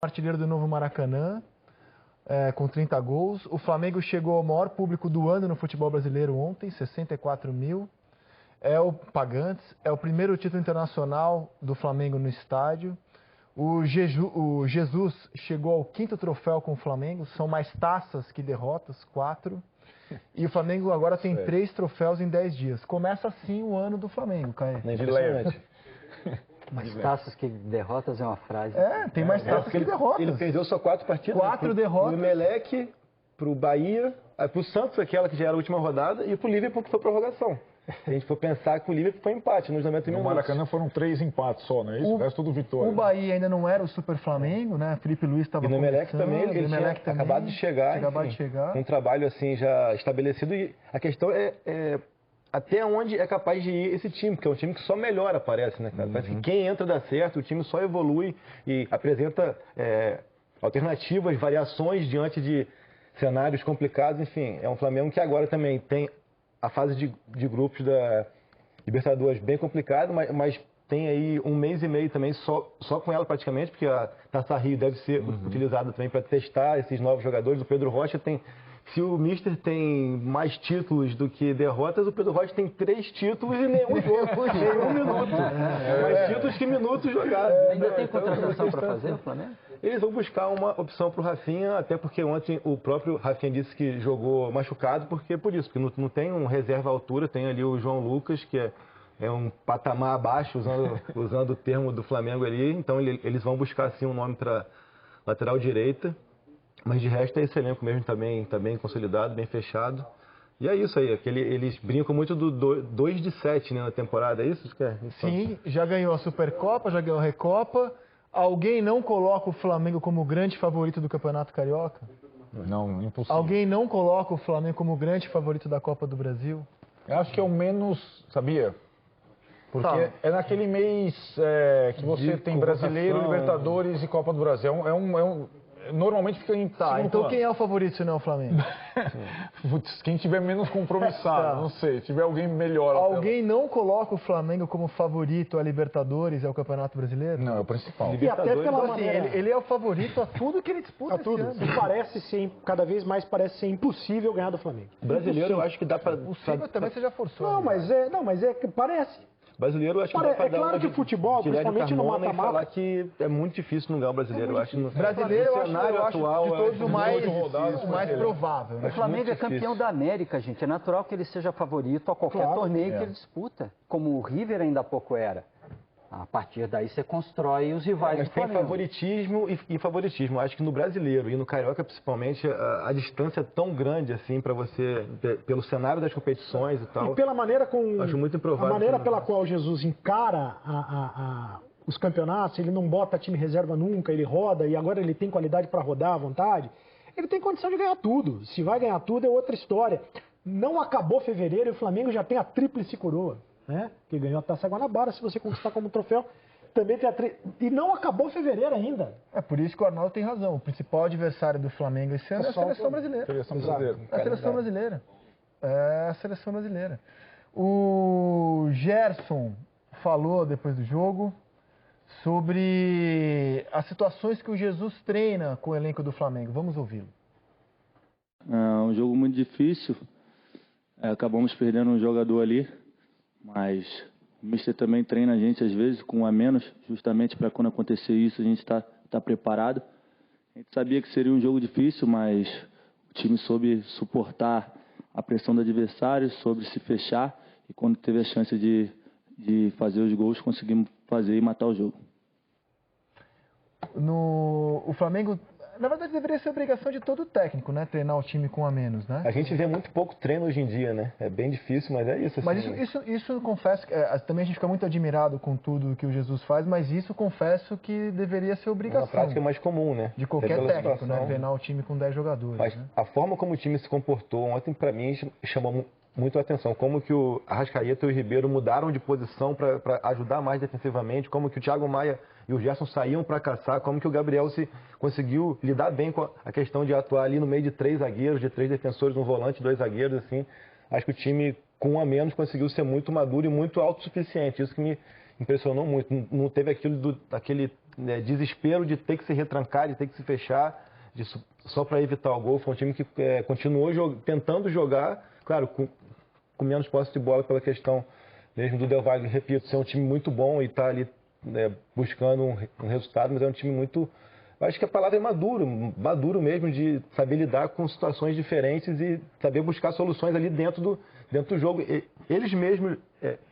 artilheiro do novo Maracanã, com 30 gols. O Flamengo chegou ao maior público do ano no futebol brasileiro ontem, 64 mil. É o pagantes, é o primeiro título internacional do Flamengo no estádio. O Jesus chegou ao 5º troféu com o Flamengo, são mais taças que derrotas, 4. E o Flamengo agora tem 3 troféus em 10 dias. Começa assim o ano do Flamengo, Caio. De leve. Mais taças que derrotas é uma frase. Tem mais taças que derrotas. Ele perdeu só 4 partidas. 4 derrotas. Pro Emelec, pro Bahia, pro Santos, aquela que já era a última rodada, e pro Liverpool, que foi prorrogação. Se a gente for pensar que o Liverpool foi empate nos 90 minutos. No Maracanã foram 3 empates só, não é isso? O resto tudo vitória. O Bahia ainda não era o Super Flamengo, né? Felipe Luiz estava começando. E no Emelec também, ele tinha acabado de chegar. Um trabalho assim já estabelecido. E a questão é até onde é capaz de ir esse time, porque é um time que só melhora, parece, né, cara? Parece que quem entra dá certo, o time só evolui e apresenta alternativas, variações diante de cenários complicados. Enfim, é um Flamengo que agora também tem a fase de grupos da Libertadores bem complicada, mas tem aí 1 mês e meio também só com ela praticamente, porque a Taça Rio deve ser utilizada também para testar esses novos jogadores. O Pedro Rocha tem... Se o Mister tem mais títulos do que derrotas, o Pedro Rocha tem 3 títulos e nenhum jogo, em 1 minuto. Mais títulos que minutos jogados. Ainda tem contratação para fazer o Flamengo? Eles vão buscar uma opção para o Rafinha, até porque ontem o próprio Rafinha disse que jogou machucado, porque não tem um reserva à altura, tem ali o João Lucas, que é um patamar abaixo, usando o termo do Flamengo ali, então eles vão buscar sim um nome para lateral direita. Mas de resto é esse elenco mesmo, tá bem consolidado, bem fechado. E é isso aí, eles brincam muito do 2 de 7, né, na temporada, é isso? Sim, já ganhou a Supercopa, já ganhou a Recopa. Alguém não coloca o Flamengo como grande favorito do Campeonato Carioca? Não, impossível. Alguém não coloca o Flamengo como grande favorito da Copa do Brasil? Eu acho que é o menos, sabia? Porque é naquele mês que você tem Brasileiro, Libertadores e Copa do Brasil. Normalmente fica em então plano. Quem é o favorito se não é o Flamengo? Putz, quem tiver menos compromissado, não sei, tiver alguém melhor. Alguém não coloca o Flamengo como favorito a Libertadores e ao Campeonato Brasileiro? Não, é o principal. E até pela maneira... ele é o favorito a tudo que ele disputa esse ano. Parece ser, cada vez mais parece ser impossível ganhar do Flamengo. Brasileiro, eu acho que dá para... Possível também você já forçou. Não, mas parece. Brasileiro, eu acho que dá pra claro que o futebol, principalmente no mata-mata... falar que é muito difícil não ganhar o brasileiro. Eu acho que brasileiro, eu acho de todos o mais provável. Né? O Flamengo é campeão da América, gente. É natural que ele seja favorito a qualquer torneio que ele disputa. Como o River ainda há pouco era. A partir daí você constrói os rivais do Flamengo. Tem favoritismo e favoritismo. Acho que no brasileiro e no carioca, principalmente, a distância é tão grande assim para você, pelo cenário das competições e tal. E pela maneira acho muito improvável. A maneira pela qual Jesus encara os campeonatos, ele não bota time reserva nunca, ele roda e agora ele tem qualidade para rodar à vontade. Ele tem condição de ganhar tudo. Se vai ganhar tudo é outra história. Não acabou fevereiro e o Flamengo já tem a tríplice coroa. Né? Que ganhou a Taça Guanabara, se você conquistar como troféu, também tem e não acabou fevereiro ainda. É por isso que o Arnaldo tem razão. O principal adversário do Flamengo esse ano é a seleção brasileira. É a seleção brasileira. É a seleção brasileira. O Gerson falou depois do jogo sobre as situações que o Jesus treina com o elenco do Flamengo. Vamos ouvi-lo. É um jogo muito difícil. Acabamos perdendo um jogador ali. Mas o Mister também treina a gente às vezes com um a menos, justamente para quando acontecer isso a gente tá preparado. A gente sabia que seria um jogo difícil, mas o time soube suportar a pressão do adversário, soube se fechar e quando teve a chance de fazer os gols, conseguimos fazer e matar o jogo. O Flamengo, na verdade, deveria ser obrigação de todo técnico, né? Treinar o time com a menos, né? A gente vê muito pouco treino hoje em dia, né? É bem difícil, mas é isso. Assim, mas isso eu confesso, também a gente fica muito admirado com tudo que o Jesus faz, mas isso confesso que deveria ser obrigação. É uma prática mais comum, né? De qualquer técnico, né? Treinar o time com 10 jogadores. Mas a forma como o time se comportou ontem, para mim, chamou muito a atenção. Como que o Arrascaeta e o Ribeiro mudaram de posição para ajudar mais defensivamente, como que o Thiago Maia e o Gerson saíam para caçar, como que o Gabriel se conseguiu lidar bem com a questão de atuar ali no meio de 3 zagueiros, de 3 defensores, um volante, 2 zagueiros, assim. Acho que o time, com um a menos, conseguiu ser muito maduro e muito autossuficiente. Isso que impressionou muito. Não teve aquele desespero de ter que se retrancar, de ter que se fechar, só para evitar o gol. Foi um time que continuou tentando jogar, claro, com menos posse de bola pela questão mesmo do Del Valle, repito, ser um time muito bom e estar ali buscando um resultado, mas é um time muito... Acho que a palavra é maduro mesmo, de saber lidar com situações diferentes e saber buscar soluções ali dentro do jogo. Eles mesmos,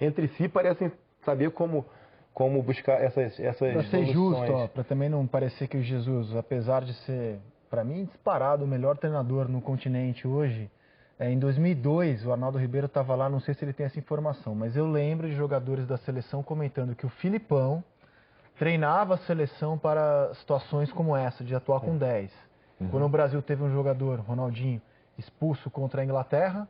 entre si, parecem saber como buscar essas soluções. Para ser justo, para também não parecer que o Jesus, apesar de ser, para mim, disparado o melhor treinador no continente hoje, em 2002, o Arnaldo Ribeiro estava lá, não sei se ele tem essa informação, mas eu lembro de jogadores da seleção comentando que o Filipão treinava a seleção para situações como essa, de atuar com 10. Quando o Brasil teve um jogador, Ronaldinho, expulso contra a Inglaterra,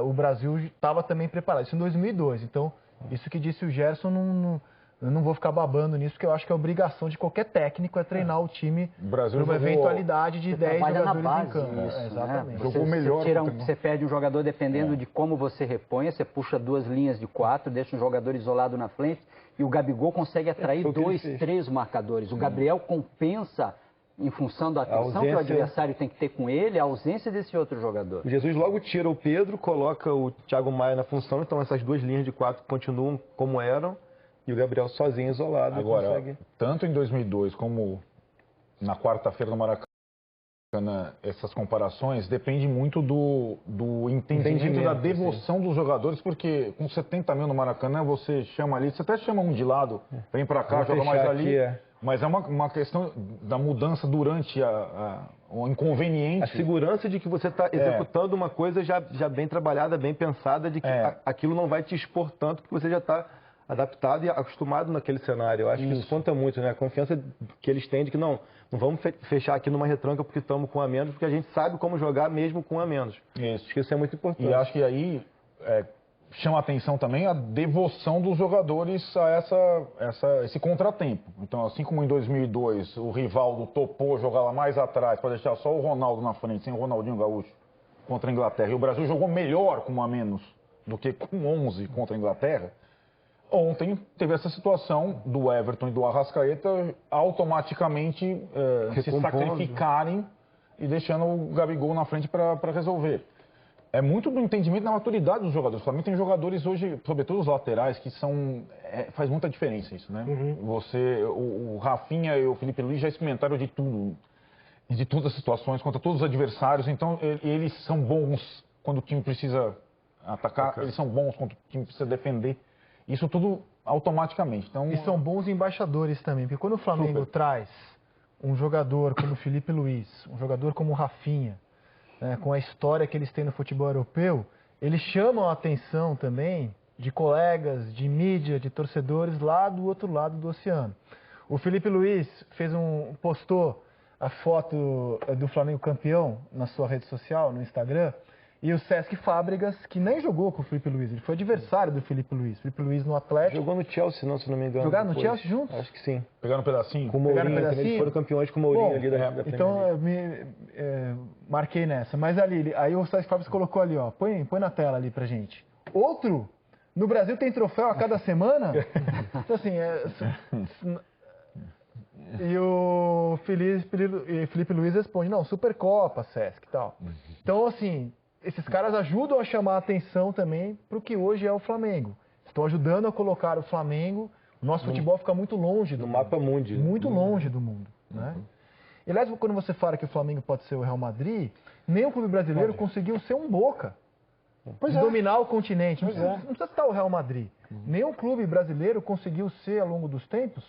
o Brasil estava também preparado. Isso em 2002. Então, isso que disse o Gerson, eu não vou ficar babando nisso, porque eu acho que a obrigação de qualquer técnico é treinar o time para uma eventualidade de 10 jogadores em campo. Exatamente. Né? Você perde um jogador dependendo de como você repõe, você puxa 2 linhas de 4, deixa um jogador isolado na frente, e o Gabigol consegue atrair 2, 3 marcadores. O Gabriel compensa, em função da atenção que o adversário tem que ter com ele, a ausência desse outro jogador. O Jesus logo tira o Pedro, coloca o Thiago Maia na função, então essas 2 linhas de 4 continuam como eram, e o Gabriel sozinho, isolado. Agora, consegue... tanto em 2002 como na quarta-feira no Maracanã, essas comparações dependem muito do entendimento da devoção dos jogadores, porque com 70 mil no Maracanã, você chama ali, você até chama um de lado, vem pra cá, joga mais ali, mas é uma questão da mudança durante o inconveniente. A segurança de que você está executando uma coisa já bem trabalhada, bem pensada, de que aquilo não vai te expor tanto, porque você já está adaptado e acostumado naquele cenário. Eu acho que isso conta muito, né? A confiança que eles têm de que não vamos fechar aqui numa retranca porque estamos com a menos, porque a gente sabe como jogar mesmo com a menos. Isso. Acho que isso é muito importante. E acho que aí chama a atenção também a devoção dos jogadores a esse contratempo. Então, assim como em 2002 o Rivaldo topou jogar lá mais atrás para deixar só o Ronaldo na frente, sem o Ronaldinho Gaúcho, contra a Inglaterra, e o Brasil jogou melhor com um a menos do que com 11 contra a Inglaterra, ontem teve essa situação do Everton e do Arrascaeta automaticamente se sacrificarem e deixando o Gabigol na frente para resolver. É muito do entendimento da maturidade dos jogadores. Para mim tem jogadores hoje, sobretudo os laterais, que são... faz muita diferença isso, né? O Rafinha e o Felipe Luiz já experimentaram de tudo, de todas as situações, contra todos os adversários. Então eles são bons quando o time precisa atacar, eles são bons quando o time precisa defender. Isso tudo automaticamente. Então, e são bons embaixadores também, porque quando o Flamengo traz um jogador como o Felipe Luiz, um jogador como o Rafinha, com a história que eles têm no futebol europeu, eles chamam a atenção também de colegas, de mídia, de torcedores lá do outro lado do oceano. O Felipe Luiz postou a foto do Flamengo campeão na sua rede social, no Instagram, e o Cesc Fábregas, que nem jogou com o Felipe Luiz, ele foi adversário do Felipe Luiz. Felipe Luiz no Atlético. Jogou no Chelsea, se não me engano. Jogaram no Chelsea juntos? Acho que sim. Pegaram um pedacinho? Com o Mourinho, eles foram campeões com o Mourinho ali da então eu marquei nessa. Mas ali, aí o Cesc Fábregas colocou ali, ó, põe na tela ali pra gente. Outro, no Brasil tem troféu a cada semana? Então assim, e o Felipe Luiz responde, não, Supercopa, Cesc e tal. Então assim... Esses caras ajudam a chamar a atenção também para o que hoje é o Flamengo. Estão ajudando a colocar o Flamengo. O nosso futebol fica muito longe do mapa mundi. Muito longe do mundo. Né? E, aliás, quando você fala que o Flamengo pode ser o Real Madrid, nem o clube brasileiro conseguiu ser um Boca. Dominar o continente. Não precisa estar o Real Madrid. Nenhum clube brasileiro conseguiu ser, ao longo dos tempos,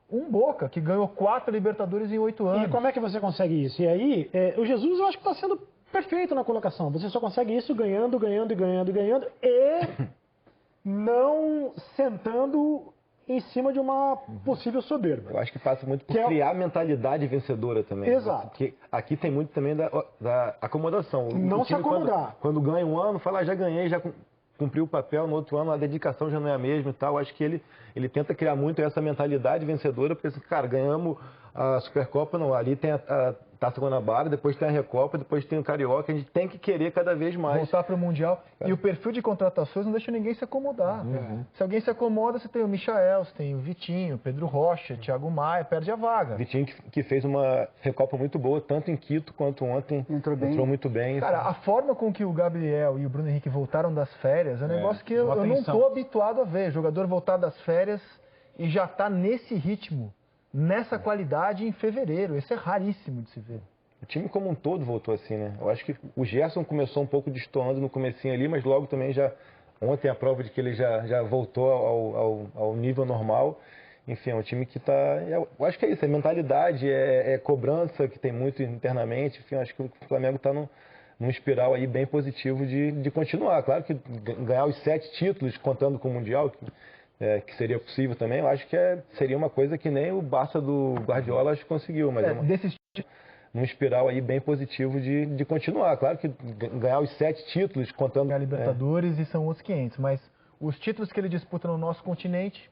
um Boca, que ganhou 4 Libertadores em 8 anos. E como é que você consegue isso? E aí, o Jesus eu acho que está sendo... perfeito na colocação. Você só consegue isso ganhando e não sentando em cima de uma possível soberba. Eu acho que passa muito por criar mentalidade vencedora também. Exato. Porque aqui tem muito também da acomodação. Não se acomodar. Quando ganha um ano, fala, já ganhei, já cumpriu o papel, no outro ano a dedicação já não é a mesma e tal. Eu acho que ele tenta criar muito essa mentalidade vencedora, porque assim, cara, ganhamos a Supercopa, não. Ali tem a Taça Guanabara, depois tem a Recopa, depois tem o Carioca. A gente tem que querer cada vez mais. Voltar para o Mundial. E o perfil de contratações não deixa ninguém se acomodar. Se alguém se acomoda, você tem o Michael, você tem o Vitinho, o Pedro Rocha, o Thiago Maia, perde a vaga. Vitinho que fez uma Recopa muito boa, tanto em Quito quanto ontem. Entrou muito bem. Cara, a forma com que o Gabriel e o Bruno Henrique voltaram das férias é um negócio que eu não estou habituado a ver. Jogador voltar das férias e já está nesse ritmo, nessa qualidade em fevereiro. Isso é raríssimo de se ver. O time como um todo voltou assim, né? Eu acho que o Gerson começou um pouco destoando no comecinho ali, mas logo também já... Ontem a prova de que ele já voltou ao nível normal. Enfim, é um time que está... Eu acho que é isso, é mentalidade, é cobrança, que tem muito internamente. Enfim, eu acho que o Flamengo está num espiral aí bem positivo de continuar. Claro que ganhar os 7 títulos, contando com o Mundial... que seria possível também, eu acho que seria uma coisa que nem o Barça do Guardiola acho que conseguiu, mas num espiral aí bem positivo de continuar. Claro que ganhar os 7 títulos, contando... A Libertadores e são outros 500, mas os títulos que ele disputa no nosso continente,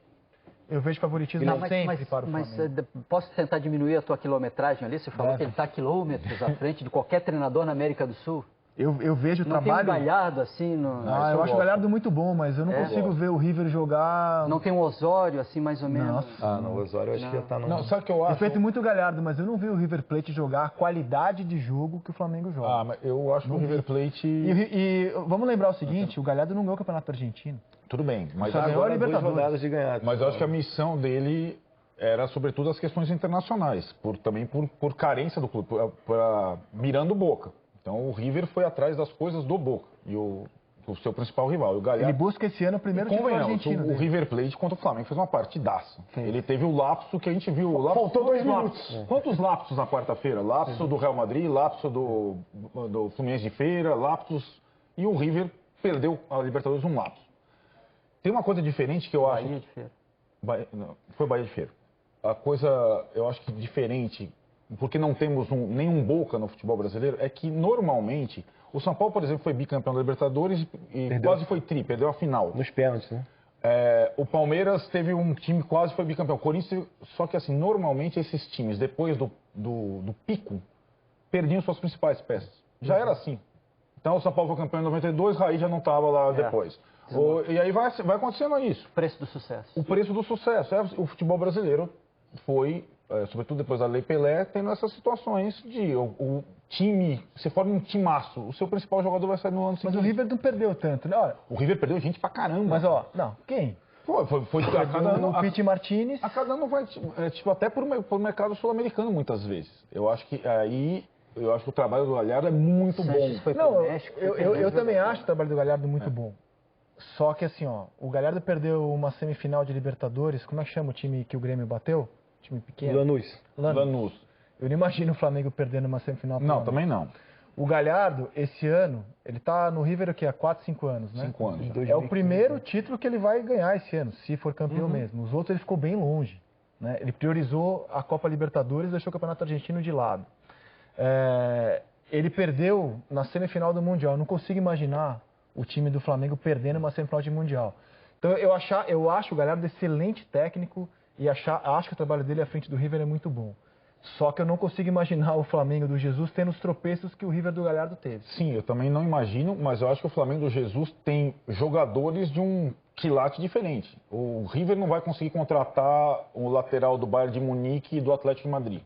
eu vejo favoritismo sempre para o Flamengo. Mas posso tentar diminuir a tua quilometragem ali? Você falou que ele está quilômetros à frente de qualquer treinador na América do Sul. Eu vejo o trabalho... Não tem um Galhardo assim... eu acho o Galhardo muito bom, mas eu não consigo ver o River jogar... Não tem um Osório assim, mais ou menos? Nossa. O Osório eu acho que já tá no... Não, sabe o que eu acho? Respeito muito o Galhardo, mas eu não vi o River Plate jogar a qualidade de jogo que o Flamengo joga. Mas eu acho que o River Plate... E vamos lembrar o seguinte, o Galhardo não ganhou o Campeonato Argentino. Tudo bem, mas só ganhou a Libertadores. Rodadas de ganhar. Mas eu acho que a missão dele era sobretudo as questões internacionais, também por carência do clube, mirando Boca. Então o River foi atrás das coisas do Boca, e o seu principal rival. O Galhardo, ele busca esse ano o primeiro título argentino. O River Plate contra o Flamengo fez uma partidaça. Ele teve o lapso que a gente viu. Faltou 2 minutos. Quantos lapsos na quarta-feira? Lapso do Real Madrid, lapso do Fluminense de Feira, lapsos... E o River perdeu a Libertadores um lapso. Tem uma coisa diferente que eu acho... Bahia de Feira. Foi Bahia de Feira. A coisa, eu acho que diferente... porque não temos nenhum Boca no futebol brasileiro, é que normalmente o São Paulo, por exemplo, foi bicampeão da Libertadores e quase foi perdeu a final. Nos pênaltis, né? O Palmeiras teve um time que quase foi bicampeão. O Corinthians, só que assim, normalmente esses times, depois do pico, perdiam suas principais peças. Já era assim. Então o São Paulo foi campeão em 92, Raí já não estava lá depois. E aí vai acontecendo isso. O preço do sucesso. O preço do sucesso. O futebol brasileiro foi... sobretudo depois da Lei Pelé, tendo essas situações de o time, você forma um timaço, o seu principal jogador vai sair no ano seguinte. Mas o River não perdeu tanto, né? Olha, o River perdeu gente pra caramba. Mas quem? Foi a cada ano, o Pete Martinez. A cada ano vai, até por mercado sul-americano muitas vezes. Eu acho que o trabalho do Galhardo é muito bom. Eu também acho o trabalho do Galhardo muito bom. Só que assim, o Galhardo perdeu uma semifinal de Libertadores, como é que chama o time que o Grêmio bateu? Time pequeno. Lanús. Eu não imagino o Flamengo perdendo uma semifinal. Não, também não. O Galhardo, esse ano, ele tá no River há 4, 5 anos, né? 5 anos. É o primeiro título que ele vai ganhar esse ano, se for campeão mesmo. Os outros ele ficou bem longe, né? Ele priorizou a Copa Libertadores e deixou o Campeonato Argentino de lado. Ele perdeu na semifinal do Mundial. Eu não consigo imaginar o time do Flamengo perdendo uma semifinal de Mundial. Então eu acho o Galhardo excelente técnico, e acho que o trabalho dele à frente do River é muito bom. Só que eu não consigo imaginar o Flamengo do Jesus tendo os tropeços que o River do Galhardo teve. Sim, eu também não imagino, mas eu acho que o Flamengo do Jesus tem jogadores de um quilate diferente. O River não vai conseguir contratar o lateral do Bayern de Munique e do Atlético de Madrid,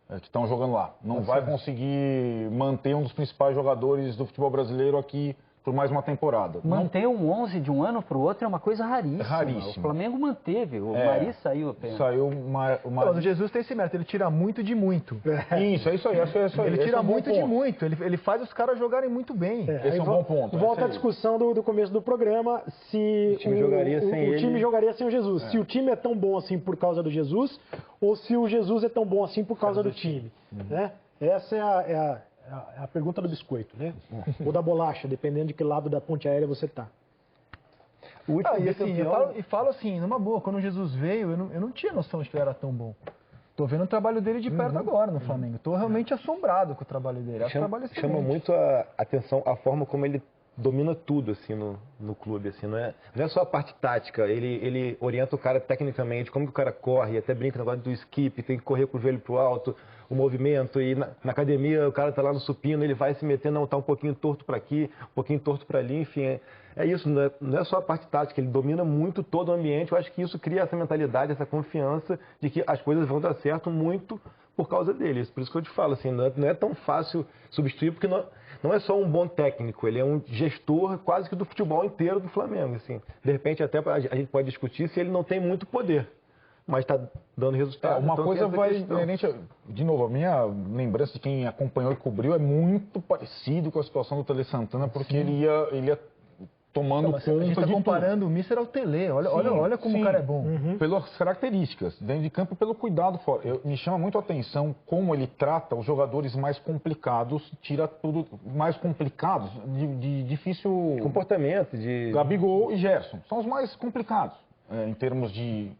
que estão jogando lá. Não vai conseguir manter um dos principais jogadores do futebol brasileiro aqui por mais uma temporada. Manter um 11 de um ano para o outro é uma coisa raríssima. Raríssimo. O Flamengo manteve, o Mari saiu apenas. Saiu uma... Não, o Jesus tem esse mérito, ele tira muito de muito. Isso, é isso aí. Ele tira muito de muito, ele faz os caras jogarem muito bem. Esse é um bom ponto. Volta à discussão do começo do programa, se o time jogaria sem o Jesus. Se o time é tão bom assim por causa do Jesus, ou se o Jesus é tão bom assim por causa do time. Né? Essa é a pergunta do biscoito, né? Ou da bolacha, dependendo de que lado da ponte aérea você tá. Eu falo assim, numa boa, quando o Jesus veio, eu não tinha noção de que ele era tão bom. Tô vendo o trabalho dele de perto agora no Flamengo. Tô realmente assombrado com o trabalho dele. Chama muito a atenção a forma como ele domina tudo, assim, no clube, assim, não é só a parte tática, ele orienta o cara tecnicamente, como que o cara corre, até brinca no negócio do skip, tem que correr com o joelho pro alto, o movimento, e na academia o cara tá lá no supino, ele vai se metendo, não, tá um pouquinho torto para aqui, um pouquinho torto para ali, enfim, é isso, não é só a parte tática, ele domina muito todo o ambiente, eu acho que isso cria essa mentalidade, essa confiança de que as coisas vão dar certo muito por causa dele, por isso que eu te falo, assim, não é tão fácil substituir, porque não é só um bom técnico, ele é um gestor quase que do futebol inteiro do Flamengo, assim. De repente até a gente pode discutir se ele não tem muito poder, mas está dando resultado. Uma então coisa vai de novo, a minha lembrança de quem acompanhou e cobriu é muito parecido com a situação do Tele Santana, porque ele ia tomando conta a gente tá de comparando o Mister ao Tele. Olha como o cara é bom. Pelas características, dentro de campo, pelo cuidado fora. Me chama muito a atenção como ele trata os jogadores mais complicados, tira tudo mais complicados, de difícil comportamento. Gabigol e Gerson. São os mais complicados, em termos de...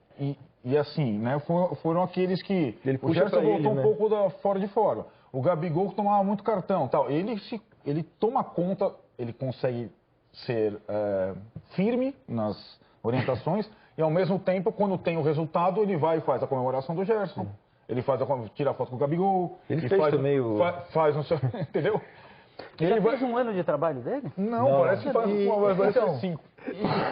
E assim, né, foram aqueles que... O Gerson voltou um pouco fora de forma. O Gabigol tomava muito cartão. Tal. Ele toma conta, ele consegue ser firme nas orientações e, ao mesmo tempo, quando tem o resultado, ele vai e faz a comemoração do Gerson. Ele tira a foto com o Gabigol. Ele fez também faz no seu... Entendeu? Ele fez um ano de trabalho dele? Não, parece que faz então, 5.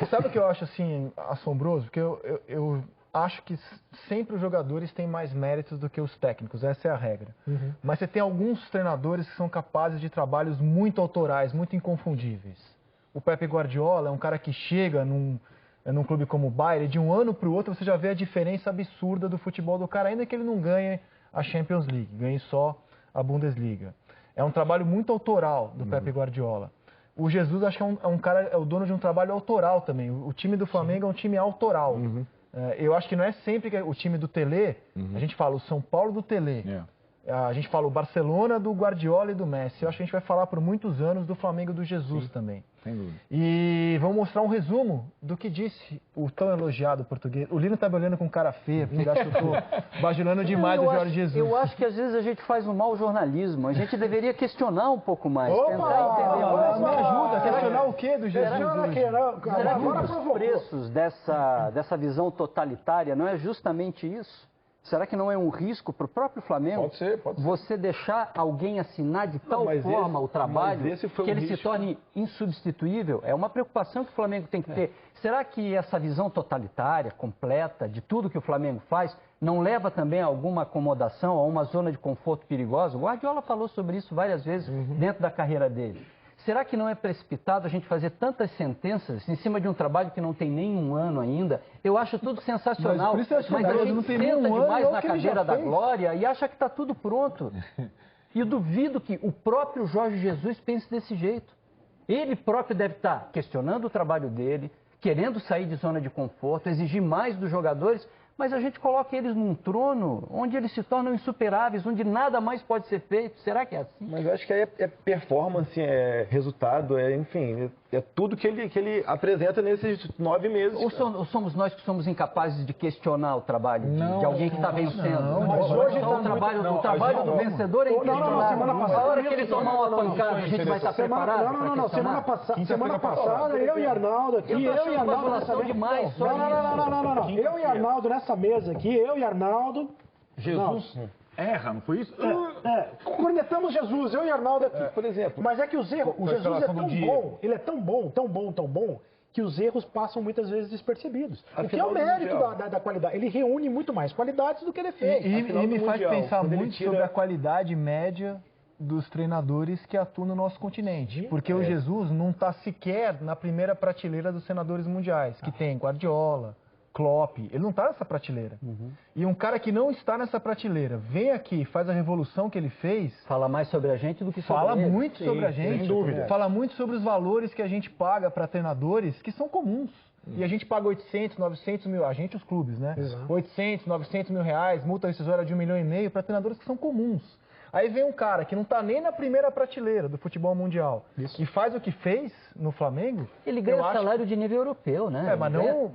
E sabe o que eu acho, assim, assombroso? Porque eu acho que sempre os jogadores têm mais méritos do que os técnicos, essa é a regra. Mas você tem alguns treinadores que são capazes de trabalhos muito autorais, muito inconfundíveis. O Pepe Guardiola é um cara que chega num clube como o Bayern, de um ano para o outro você já vê a diferença absurda do futebol do cara, ainda que ele não ganhe a Champions League, ganhe só a Bundesliga. É um trabalho muito autoral do Pepe Guardiola. O Jesus, acho que é o dono de um trabalho autoral também. O time do Flamengo é um time autoral. Eu acho que não é sempre que o time do Tele, a gente fala o São Paulo do Tele, a gente fala o Barcelona do Guardiola e do Messi. Eu acho que a gente vai falar por muitos anos do Flamengo do Jesus também. Sem dúvida. E vamos mostrar um resumo do que disse o tão elogiado português. O Lino tá me olhando com cara feia, porque ele acha que eu tô bajulando demais o Jorge Jesus. Eu acho que às vezes a gente faz um mau jornalismo. A gente deveria questionar um pouco mais, tentar entender mais. Me ajuda a questionar o quê do Jesus? Será que um dos preços dessa visão totalitária não é justamente isso? Será que não é um risco para o próprio Flamengo? Pode ser. Você deixar alguém assinar de tal forma o trabalho que ele se torne insubstituível? É uma preocupação que o Flamengo tem que ter. Será que essa visão totalitária, completa, de tudo que o Flamengo faz, não leva também a alguma acomodação, a uma zona de conforto perigosa? O Guardiola falou sobre isso várias vezes dentro da carreira dele. Será que não é precipitado a gente fazer tantas sentenças em cima de um trabalho que não tem nem um ano ainda? Eu acho tudo sensacional, mas a gente senta demais na cadeira da glória e acha que está tudo pronto. E eu duvido que o próprio Jorge Jesus pense desse jeito. Ele próprio deve estar questionando o trabalho dele, querendo sair de zona de conforto, exigir mais dos jogadores, mas a gente coloca eles num trono onde eles se tornam insuperáveis, onde nada mais pode ser feito. Será que é assim? Mas eu acho que é performance, é resultado, enfim, é tudo que ele apresenta nesses 9 meses. Ou somos nós que somos incapazes de questionar o trabalho de alguém que está vencendo? Mas hoje o trabalho do vencedor é inquestionável. Na hora que ele tomar uma pancada, a gente vai estar preparado? Não. Semana passada, eu e Arnaldo aqui, eu e Arnaldo nessa mesa. Demais, Não. Eu e Arnaldo nessa mesa aqui, eu e Arnaldo. Jesus erra, não foi isso? Cornetamos Jesus, eu e Arnaldo aqui. Por exemplo. Mas é que o Jesus é tão bom, ele é tão bom, que os erros passam muitas vezes despercebidos. O que é o mérito da qualidade. Ele reúne muito mais qualidades do que defeitos. E me faz pensar muito sobre a qualidade média dos treinadores que atuam no nosso continente. Porque o Jesus não está sequer na primeira prateleira dos senadores mundiais, que tem Guardiola, Klopp, ele não está nessa prateleira. E um cara que não está nessa prateleira, vem aqui, faz a revolução que ele fez... Fala mais sobre a gente do que sobre Fala ele. muito sobre a gente, sem dúvida. Fala muito sobre os valores que a gente paga para treinadores que são comuns. E a gente paga 800, 900 mil, a gente os clubes, né? Exato. 800, 900 mil reais, multa rescisória de 1,5 milhão para treinadores que são comuns. Aí vem um cara que não está nem na primeira prateleira do futebol mundial e faz o que fez, no Flamengo... Ele ganha salário de nível europeu, né?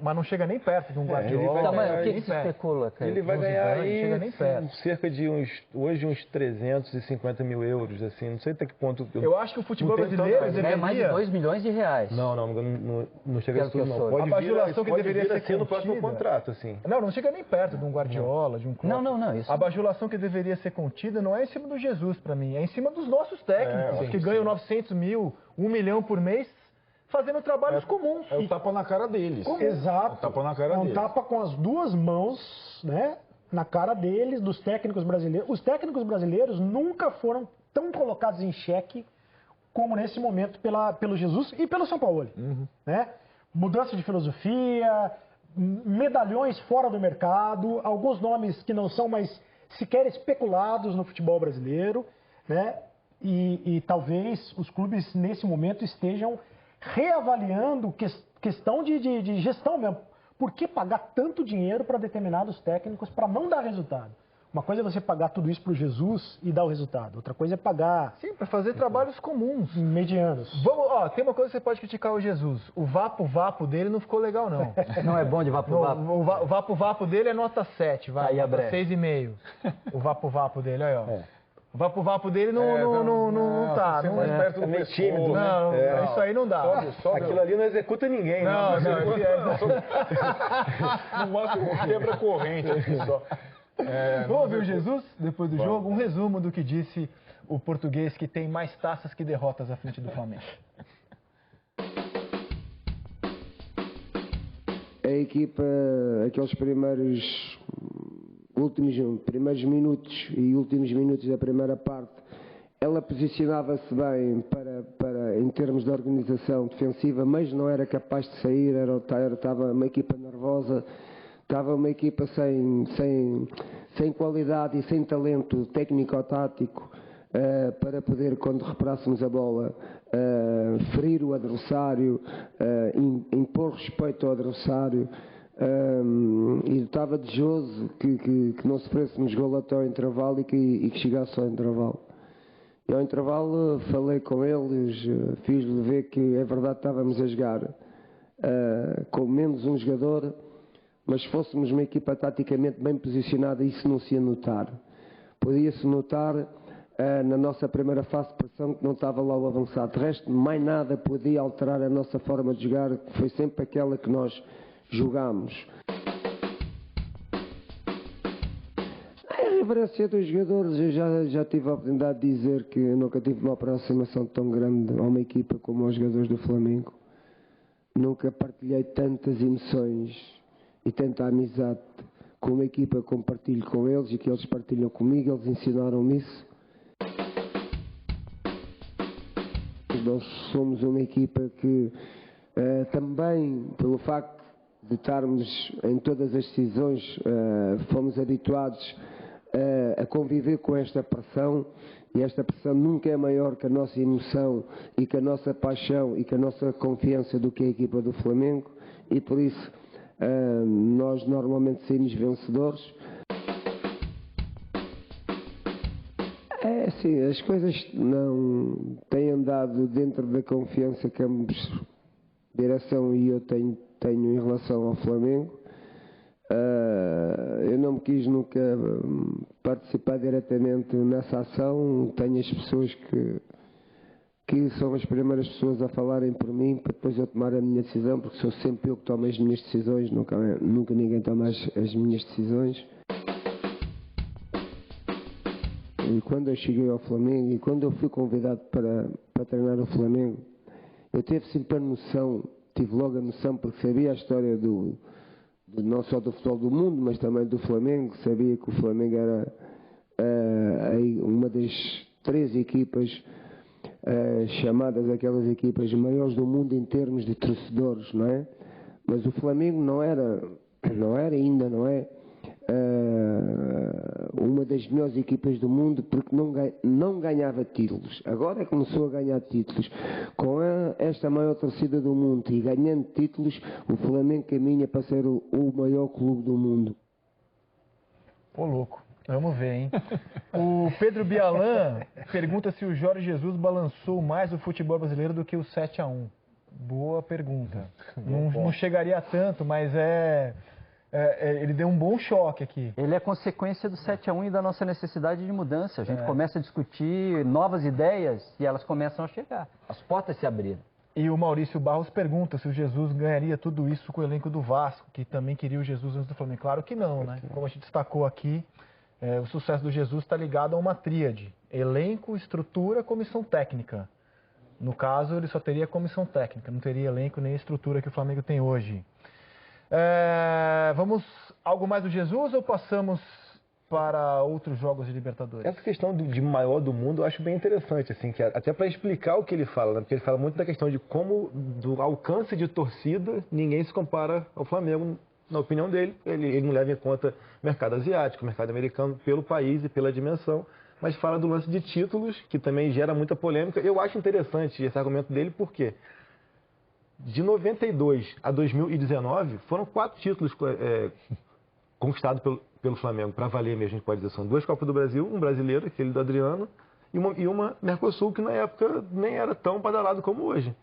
Mas não chega nem perto de um Guardiola. Mas o que se especula, cara? Ele vai ganhar aí chega nem perto. cerca de uns 350 mil euros, assim, não sei até que ponto... Eu acho que o futebol brasileiro deveria... mais de 2 milhões de reais. Não chega a isso tudo, não. A bajulação que deveria ser no próximo contrato, assim. Não chega nem perto de um Guardiola, de um Klopp. Não, isso... A bajulação que deveria ser contida não é em cima do Jesus, para mim, é em cima dos nossos técnicos, que ganham 900 mil, 1 milhão por mês, fazendo trabalhos comuns. É o tapa na cara deles. Exato. É o tapa na cara deles. Um tapa com as duas mãos, né, na cara deles, dos técnicos brasileiros. Os técnicos brasileiros nunca foram tão colocados em xeque como nesse momento pelo Jesus e pelo São Paulo. Né? Mudança de filosofia, medalhões fora do mercado, alguns nomes que não são mais sequer especulados no futebol brasileiro, né? E talvez os clubes nesse momento estejam reavaliando questão de gestão mesmo. Por que pagar tanto dinheiro para determinados técnicos para não dar resultado? Uma coisa é você pagar tudo isso para o Jesus e dar o resultado. Outra coisa é pagar... Sim, para fazer trabalhos comuns. Medianos. Tem uma coisa que você pode criticar o Jesus. O vapo dele não ficou legal, não. Não é bom de vapo-vapo. O vapo dele é nota 7, vai. Aí, 6,5. O vapo dele, aí, ó. O vapo dele não tá. Não é perto do meio tímido, né? Isso aí não dá. Aquilo ali não executa ninguém. No máximo quebra corrente aqui só. Vamos ouvir o Jesus, depois do jogo, um resumo do que disse o português que tem mais taças que derrotas à frente do Flamengo. A equipa, aqueles primeiros minutos e últimos minutos da primeira parte, ela posicionava-se bem para em termos de organização defensiva, mas não era capaz de sair, estava uma equipa nervosa, estava uma equipa sem qualidade e sem talento técnico-tático para poder, quando reparássemos a bola, ferir o adversário, impor respeito ao adversário. E estava desejoso que não sofrêssemos golo até ao intervalo e que chegasse ao intervalo. E ao intervalo falei com eles, fiz-lhe ver que é verdade que estávamos a jogar com menos um jogador, mas se fôssemos uma equipa taticamente bem posicionada, isso não se ia notar. Podia-se notar na nossa primeira fase de pressão que não estava lá o avançado. De resto, mais nada podia alterar a nossa forma de jogar, que foi sempre aquela que nós jogámos. A reverência dos jogadores, eu já tive a oportunidade de dizer que eu nunca tive uma aproximação tão grande a uma equipa como aos jogadores do Flamengo. Nunca partilhei tantas emoções e tanta amizade com uma equipa que compartilho com eles e que eles partilham comigo. Eles ensinaram-me isso. Nós somos uma equipa que também, pelo facto de estarmos em todas as decisões, fomos habituados a conviver com esta pressão, e esta pressão nunca é maior que a nossa emoção e que a nossa paixão e que a nossa confiança do que a equipa do Flamengo, e por isso nós normalmente saímos vencedores. É assim, as coisas não têm andado dentro da confiança que ambos, direção e eu tenho em relação ao Flamengo. Eu não me quis nunca participar diretamente nessa ação. Tenho as pessoas que são as primeiras pessoas a falarem por mim para depois eu tomar a minha decisão, porque sou sempre eu que tomo as minhas decisões, nunca ninguém toma as minhas decisões. E quando eu cheguei ao Flamengo e quando eu fui convidado para treinar o Flamengo, eu tive sempre a noção, tive logo a noção, porque sabia a história não só do futebol do mundo, mas também do Flamengo. Sabia que o Flamengo era uma das 3 equipas chamadas aquelas equipas maiores do mundo em termos de torcedores, não é? Mas o Flamengo não era ainda, não é? Uma das melhores equipas do mundo, porque não ganhava títulos. Agora começou a ganhar títulos. Com esta maior torcida do mundo e ganhando títulos, o Flamengo caminha para ser o maior clube do mundo. Ô, louco. Vamos ver, hein? O Pedro Bialan pergunta se o Jorge Jesus balançou mais o futebol brasileiro do que o 7-1. Boa pergunta. Não chegaria a tanto, mas ele deu um bom choque aqui. Ele é consequência do 7-1 e da nossa necessidade de mudança. A gente começa a discutir novas ideias e elas começam a chegar. As portas se abriram. E o Maurício Barros pergunta se o Jesus ganharia tudo isso com o elenco do Vasco, que também queria o Jesus antes do Flamengo. Claro que não, né? Como a gente destacou aqui, o sucesso do Jesus está ligado a uma tríade: elenco, estrutura, comissão técnica. No caso, ele só teria comissão técnica, não teria elenco nem estrutura que o Flamengo tem hoje. Vamos algo mais do Jesus ou passamos para outros jogos de Libertadores? Essa questão de maior do mundo eu acho bem interessante, assim, que até para explicar o que ele fala, né? Porque ele fala muito da questão de como, do alcance de torcida, ninguém se compara ao Flamengo, na opinião dele. Ele não leva em conta mercado asiático, mercado americano, pelo país e pela dimensão, mas fala do lance de títulos, que também gera muita polêmica. Eu acho interessante esse argumento dele, porque de 92 a 2019, foram 4 títulos conquistados pelo Flamengo, para valer mesmo, a gente pode dizer. São 2 Copas do Brasil, um brasileiro, aquele do Adriano, e uma Mercosul, que na época nem era tão badalado como hoje.